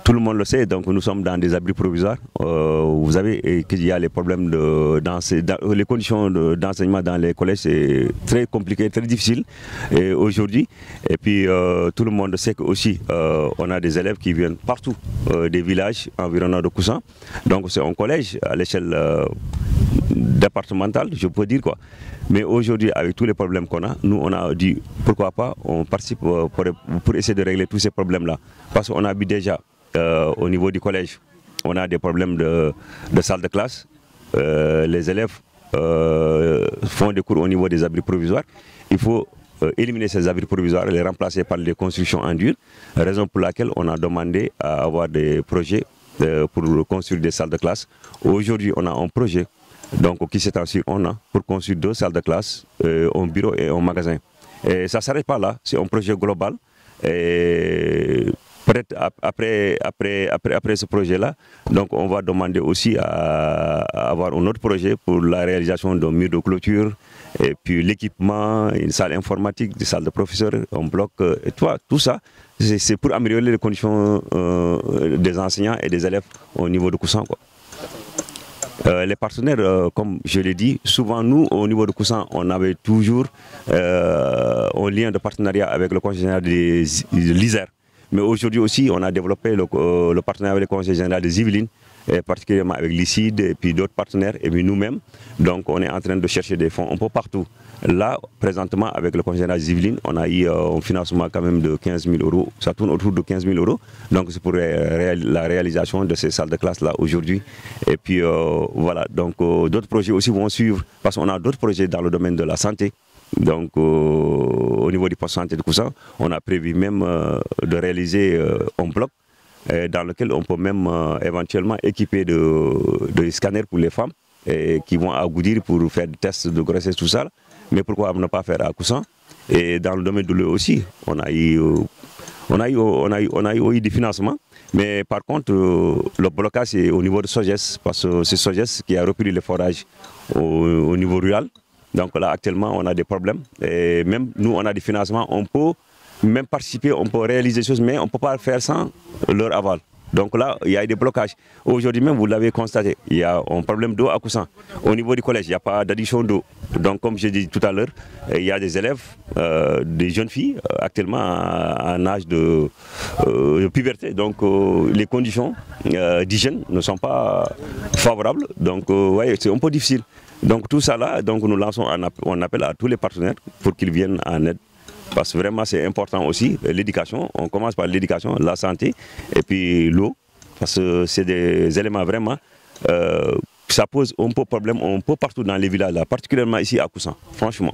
tout le monde le sait, donc nous sommes dans des abris provisoires. Vous savez qu'il y a les problèmes les conditions d'enseignement dans les collèges, c'est très compliqué, très difficile aujourd'hui. Et puis tout le monde sait qu'aussi on a des élèves qui viennent partout des villages environnants de Koussan. Donc c'est un collège à l'échelle départementale, je peux dire quoi. Mais aujourd'hui, avec tous les problèmes qu'on a, nous on a dit pourquoi pas, on participe pour essayer de régler tous ces problèmes-là. Parce qu'on habite déjà au niveau du collège, on a des problèmes de salle de classe. Les élèves font des cours au niveau des abris provisoires. Il faut éliminer ces abris provisoires et les remplacer par des constructions en dur. Raison pour laquelle on a demandé à avoir des projets pour construire des salles de classe. Aujourd'hui, on a un projet donc, qui s'étend sur un an pour construire 2 salles de classe, un bureau et un magasin. Et ça ne s'arrête pas là, c'est un projet global. Peut-être après ce projet-là, donc on va demander aussi à avoir un autre projet pour la réalisation d'un mur de clôture, et puis l'équipement, une salle informatique, des salles de professeurs, un bloc, et tout ça, c'est pour améliorer les conditions des enseignants et des élèves au niveau de Koussan, quoi. Les partenaires, comme je l'ai dit, souvent nous, au niveau de Koussan, on avait toujours un lien de partenariat avec le conseil général de l'Isère. Mais aujourd'hui aussi, on a développé le partenariat avec le conseil général des Yvelines, particulièrement avec l'ICID et puis d'autres partenaires, et puis nous-mêmes. Donc on est en train de chercher des fonds un peu partout. Là, présentement, avec le conseil général des Yvelines, on a eu un financement quand même de 15 000 €. Ça tourne autour de 15 000 €. Donc c'est pour la réalisation de ces salles de classe-là aujourd'hui. Et puis voilà, donc d'autres projets aussi vont suivre, parce qu'on a d'autres projets dans le domaine de la santé. Donc au niveau du poste santé de Koussan, on a prévu même de réaliser un bloc dans lequel on peut même éventuellement équiper de scanners pour les femmes qui vont à Goudir pour faire des tests de grossesse, tout ça. Mais pourquoi ne pas faire à Koussan? Et dans le domaine de l'eau aussi, on a eu des financements. Mais par contre, le blocage est au niveau de SOGES, parce que c'est SOGES qui a repris les forages au niveau rural. Donc là, actuellement, on a des problèmes. Et même nous, on a des financements. On peut même participer, on peut réaliser des choses, mais on ne peut pas le faire sans leur aval. Donc là, il y a des blocages. Aujourd'hui même, vous l'avez constaté, il y a un problème d'eau à Koussan. Au niveau du collège, il n'y a pas d'addition d'eau. Donc comme je dis tout à l'heure, il y a des élèves, des jeunes filles, actuellement en âge de puberté. Donc les conditions d'hygiène ne sont pas favorables. Donc ouais, c'est un peu difficile. Donc tout ça là, donc nous lançons un appel à tous les partenaires pour qu'ils viennent en aide. Parce que vraiment c'est important aussi, l'éducation, on commence par l'éducation, la santé et puis l'eau. Parce que c'est des éléments vraiment, ça pose un peu problème un peu partout dans les villages, là, particulièrement ici à Koussan, franchement.